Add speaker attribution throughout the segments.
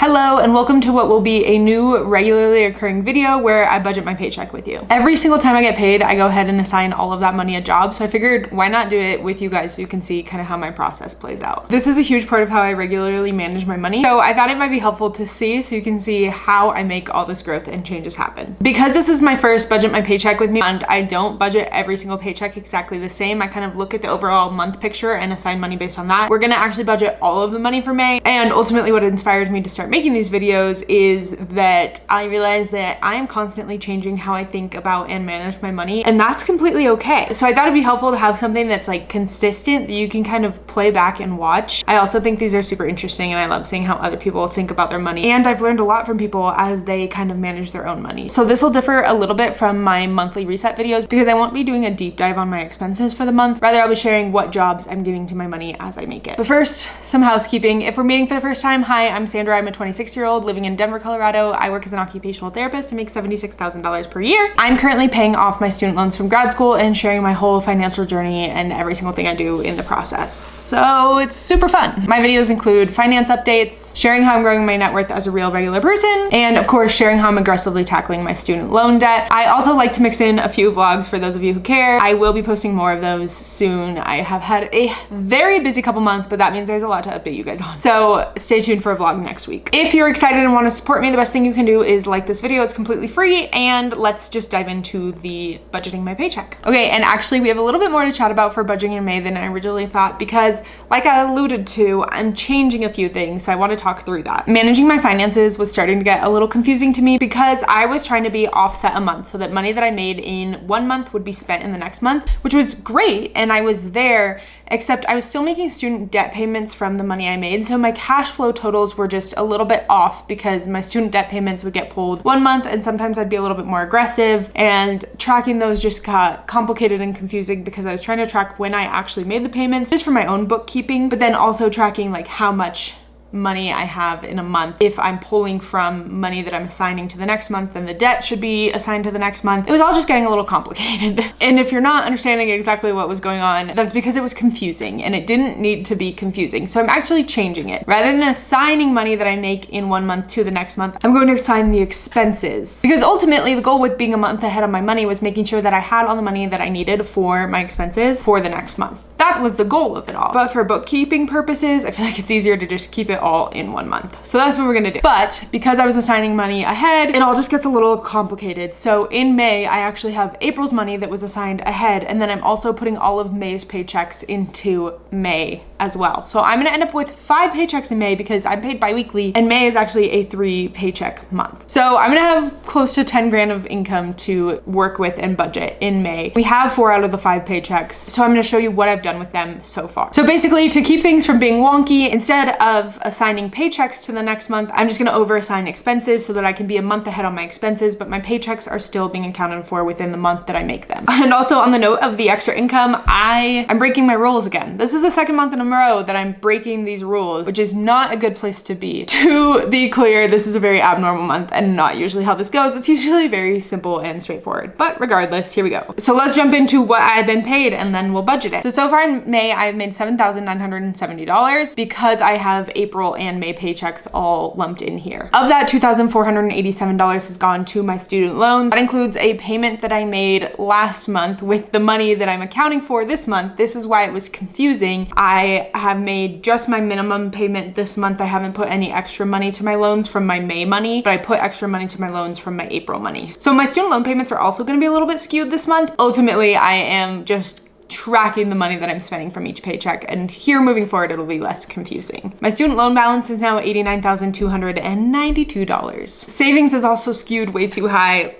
Speaker 1: Hello and welcome to what will be a new regularly occurring video where I budget my paycheck with you. Every single time I get paid, I go ahead and assign all of that money a job. So I figured why not do it with you guys so you can see kind of how my process plays out. This is a huge part of how I regularly manage my money. So I thought it might be helpful to see so you can see how I make all this growth and changes happen. Because this is my first budget my paycheck with me and I don't budget every single paycheck exactly the same. I kind of look at the overall month picture and assign money based on that. We're gonna actually budget all of the money for May. And ultimately what inspired me to start making these videos is that I realized that I am constantly changing how I think about and manage my money, and that's completely okay. So I thought it'd be helpful to have something that's like consistent that you can kind of play back and watch. I also think these are super interesting and I love seeing how other people think about their money, and I've learned a lot from people as they kind of manage their own money. So this will differ a little bit from my monthly reset videos because I won't be doing a deep dive on my expenses for the month. Rather, I'll be sharing what jobs I'm giving to my money as I make it. But first, some housekeeping. If we're meeting for the first time, hi, I'm Sandra. I'm a 26-year-old living in Denver, Colorado. I work as an occupational therapist and make $76,000 per year. I'm currently paying off my student loans from grad school and sharing my whole financial journey and every single thing I do in the process. So it's super fun. My videos include finance updates, sharing how I'm growing my net worth as a real regular person, and of course, sharing how I'm aggressively tackling my student loan debt. I also like to mix in a few vlogs for those of you who care. I will be posting more of those soon. I have had a very busy couple months, but that means there's a lot to update you guys on. So stay tuned for a vlog next week. If you're excited and want to support me, the best thing you can do is like this video. It's completely free, and let's just dive into the budgeting my paycheck. Okay, and actually we have a little bit more to chat about for budgeting in May than I originally thought because, like I alluded to, I'm changing a few things, so I want to talk through that. Managing my finances was starting to get a little confusing to me because I was trying to be offset a month so that money that I made in one month would be spent in the next month, which was great, and I was there, except I was still making student debt payments from the money I made, so my cash flow totals were just a little bit off because my student debt payments would get pulled one month and sometimes I'd be a little bit more aggressive, and tracking those just got complicated and confusing because I was trying to track when I actually made the payments just for my own bookkeeping, but then also tracking like how much money I have in a month. If I'm pulling from money that I'm assigning to the next month, then the debt should be assigned to the next month. It was all just getting a little complicated. And if you're not understanding exactly what was going on, that's because it was confusing and it didn't need to be confusing. So I'm actually changing it. Rather than assigning money that I make in one month to the next month, I'm going to assign the expenses. Because ultimately the goal with being a month ahead on my money was making sure that I had all the money that I needed for my expenses for the next month. That was the goal of it all. But for bookkeeping purposes, I feel like it's easier to just keep it all in one month. So that's what we're gonna do. But because I was assigning money ahead, it all just gets a little complicated. So in May, I actually have April's money that was assigned ahead, and then I'm also putting all of May's paychecks into May as well. So I'm gonna end up with 5 paychecks in May because I'm paid bi-weekly, and May is actually a 3 paycheck month. So I'm gonna have close to 10 grand of income to work with and budget in May. We have 4 out of the 5 paychecks. So I'm gonna show you what I've done with them so far. So basically, to keep things from being wonky, instead of assigning paychecks to the next month, I'm just gonna over assign expenses so that I can be a month ahead on my expenses, but my paychecks are still being accounted for within the month that I make them. And also on the note of the extra income, I'm breaking my rules again. This is the second month in a row that I'm breaking these rules, which is not a good place to be. To be clear, this is a very abnormal month and not usually how this goes. It's usually very simple and straightforward, but regardless, here we go. So let's jump into what I've been paid and then we'll budget it. So far in May, I've made $7,970 because I have April and May paychecks all lumped in here. Of that, $2,487 has gone to my student loans. That includes a payment that I made last month with the money that I'm accounting for this month. This is why it was confusing. I have made just my minimum payment this month. I haven't put any extra money to my loans from my May money, but I put extra money to my loans from my April money. So my student loan payments are also gonna be a little bit skewed this month. Ultimately, I am just tracking the money that I'm spending from each paycheck, and here moving forward it'll be less confusing. My student loan balance is now $89,292. Savings is also skewed way too high.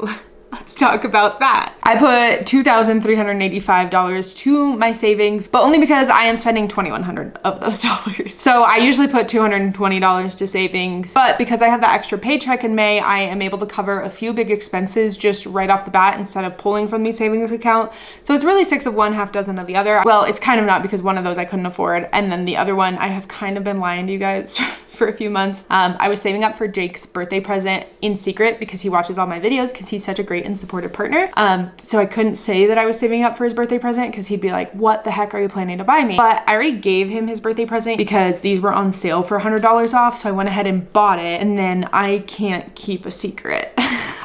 Speaker 1: Let's talk about that. I put $2,385 to my savings, but only because I am spending $2,100 of those dollars. So I usually put $220 to savings, but because I have that extra paycheck in May, I am able to cover a few big expenses just right off the bat instead of pulling from the savings account. So it's really 6 of one, half dozen of the other. Well, it's kind of not because one of those I couldn't afford, and then the other one I have kind of been lying to you guys for a few months. I was saving up for Jake's birthday present in secret because he watches all my videos because he's such a great great and supportive partner. So I couldn't say that I was saving up for his birthday present because he'd be like, what the heck are you planning to buy me? But I already gave him his birthday present because these were on sale for $100 off. So I went ahead and bought it, and then I can't keep a secret.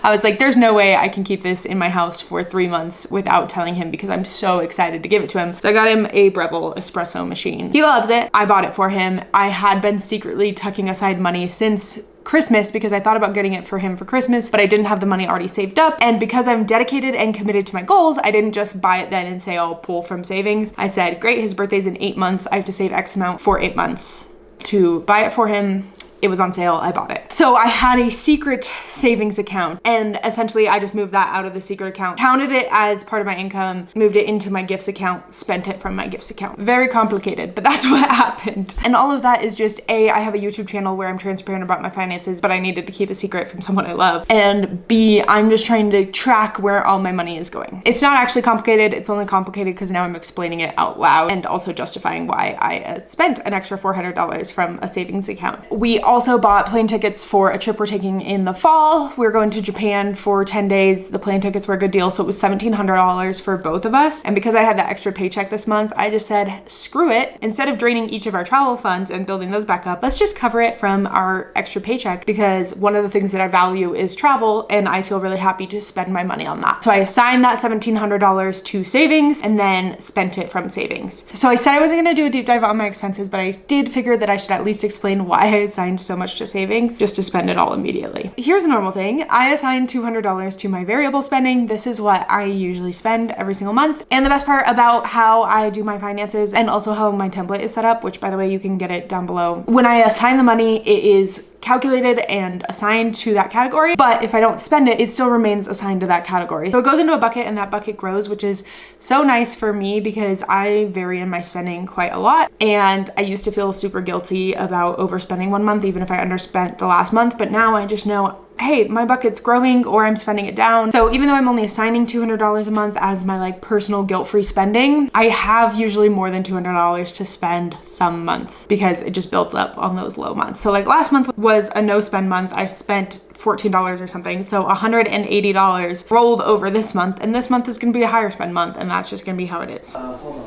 Speaker 1: I was like, there's no way I can keep this in my house for 3 months without telling him because I'm so excited to give it to him. So I got him a Breville espresso machine. He loves it. I bought it for him. I had been secretly tucking aside money since Christmas because I thought about getting it for him for Christmas, but I didn't have the money already saved up. And because I'm dedicated and committed to my goals, I didn't just buy it then and say I'll pull from savings. I said, great, his birthday's in 8 months. I have to save X amount for 8 months to buy it for him. It was on sale, I bought it. So I had a secret savings account, and essentially I just moved that out of the secret account, counted it as part of my income, moved it into my gifts account, spent it from my gifts account. Very complicated, but that's what happened. And all of that is just A, I have a YouTube channel where I'm transparent about my finances, but I needed to keep a secret from someone I love. And B, I'm just trying to track where all my money is going. It's not actually complicated, it's only complicated because now I'm explaining it out loud and also justifying why I spent an extra $400 from a savings account. We also bought plane tickets for a trip we're taking in the fall. We're going to Japan for 10 days. The plane tickets were a good deal, so it was $1,700 for both of us. And because I had that extra paycheck this month, I just said, screw it. Instead of draining each of our travel funds and building those back up, let's just cover it from our extra paycheck, because one of the things that I value is travel, and I feel really happy to spend my money on that. So I assigned that $1,700 to savings and then spent it from savings. So I said I wasn't gonna do a deep dive on my expenses, but I did figure that I should at least explain why I assigned so much to savings, just to spend it all immediately. Here's a normal thing. I assign $200 to my variable spending. This is what I usually spend every single month. And the best part about how I do my finances, and also how my template is set up, which by the way, you can get it down below. When I assign the money, it is calculated and assigned to that category, but if I don't spend it, it still remains assigned to that category. So it goes into a bucket, and that bucket grows, which is so nice for me because I vary in my spending quite a lot. And I used to feel super guilty about overspending one month, even if I underspent the last month, but now I just know, hey, my bucket's growing or I'm spending it down. So even though I'm only assigning $200 a month as my like personal guilt-free spending, I have usually more than $200 to spend some months because it just builds up on those low months. So like last month was a no spend month. I spent $14 or something. So $180 rolled over this month, and this month is gonna be a higher spend month, and that's just gonna be how it is.
Speaker 2: Hold on.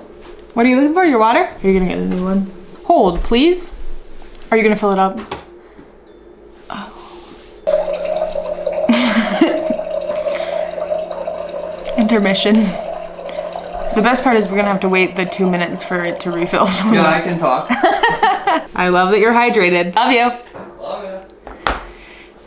Speaker 1: What are you looking for? Your water? Are you gonna get a new one? Hold, please. Are you gonna fill it up? Intermission. The best part is we're gonna have to wait the 2 minutes for it to refill.
Speaker 2: Yeah, I can talk.
Speaker 1: I love that you're hydrated. Love you.
Speaker 2: Love you.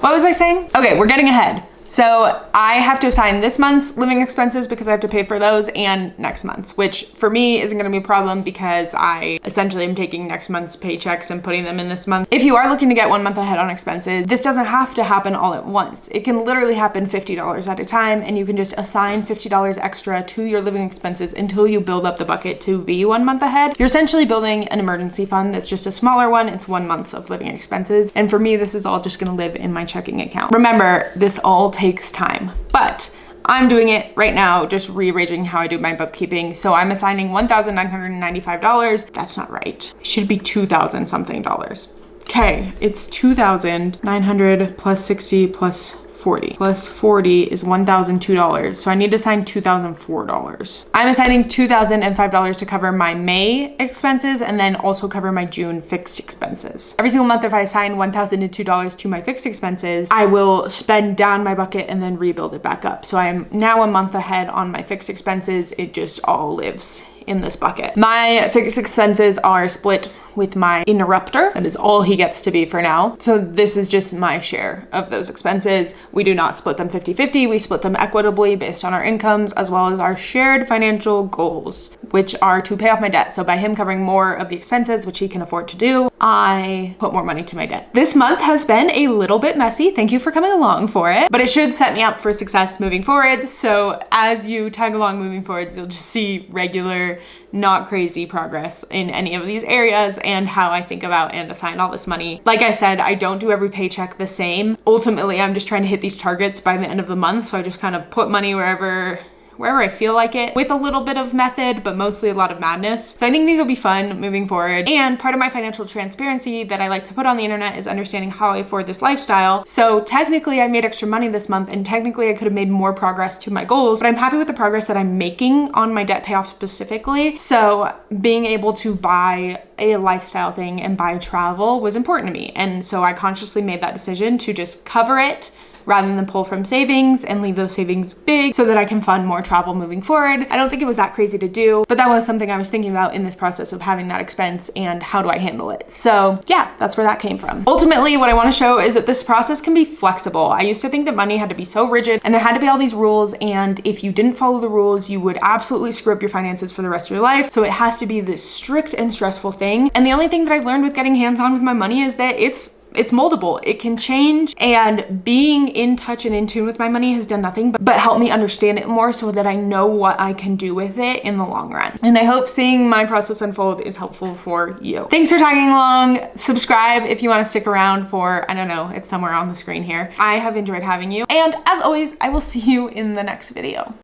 Speaker 1: What was I saying? Okay, we're getting ahead. So I have to assign this month's living expenses because I have to pay for those, and next month's, which for me isn't gonna be a problem because I essentially am taking next month's paychecks and putting them in this month. If you are looking to get 1 month ahead on expenses, this doesn't have to happen all at once. It can literally happen $50 at a time, and you can just assign $50 extra to your living expenses until you build up the bucket to be 1 month ahead. You're essentially building an emergency fund that's just a smaller one. It's 1 month of living expenses. And for me, this is all just gonna live in my checking account. Remember, this all takes time, but I'm doing it right now, just rearranging how I do my bookkeeping. So I'm assigning $1,995. That's not right. It should be $2,000 something dollars. Okay, it's 2,900 plus 60 plus 40. Plus 40 is $1,002. So I need to assign $2,004. I'm assigning $2,005 to cover my May expenses and then also cover my June fixed expenses. Every single month, if I assign $1,002 to my fixed expenses, I will spend down my bucket and then rebuild it back up. So I'm now a month ahead on my fixed expenses. It just all lives in this bucket. My fixed expenses are split with my interrupter. That is all he gets to be for now. So this is just my share of those expenses. We do not split them 50-50. We split them equitably based on our incomes as well as our shared financial goals, which are to pay off my debt. So by him covering more of the expenses, which he can afford to do, I put more money to my debt. This month has been a little bit messy. Thank you for coming along for it, but it should set me up for success moving forward. So as you tag along moving forwards, you'll just see regular, not crazy progress in any of these areas and how I think about and assign all this money. Like I said, I don't do every paycheck the same. Ultimately, I'm just trying to hit these targets by the end of the month. So I just kind of put money wherever wherever I feel like it, with a little bit of method, but mostly a lot of madness. So I think these will be fun moving forward. And part of my financial transparency that I like to put on the internet is understanding how I afford this lifestyle. So technically I made extra money this month, and technically I could have made more progress to my goals, but I'm happy with the progress that I'm making on my debt payoff specifically. So being able to buy a lifestyle thing and buy travel was important to me. And so I consciously made that decision to just cover it rather than pull from savings and leave those savings big so that I can fund more travel moving forward. I don't think it was that crazy to do, but that was something I was thinking about in this process of having that expense and how do I handle it. So yeah, that's where that came from. Ultimately, what I want to show is that this process can be flexible. I used to think that money had to be so rigid and there had to be all these rules, and if you didn't follow the rules, you would absolutely screw up your finances for the rest of your life. So it has to be this strict and stressful thing. And the only thing that I've learned with getting hands-on with my money is that it's moldable, it can change, and being in touch and in tune with my money has done nothing but help me understand it more so that I know what I can do with it in the long run. And I hope seeing my process unfold is helpful for you. Thanks for tagging along. Subscribe if you want to stick around for, I don't know, it's somewhere on the screen here. I have enjoyed having you. And as always, I will see you in the next video.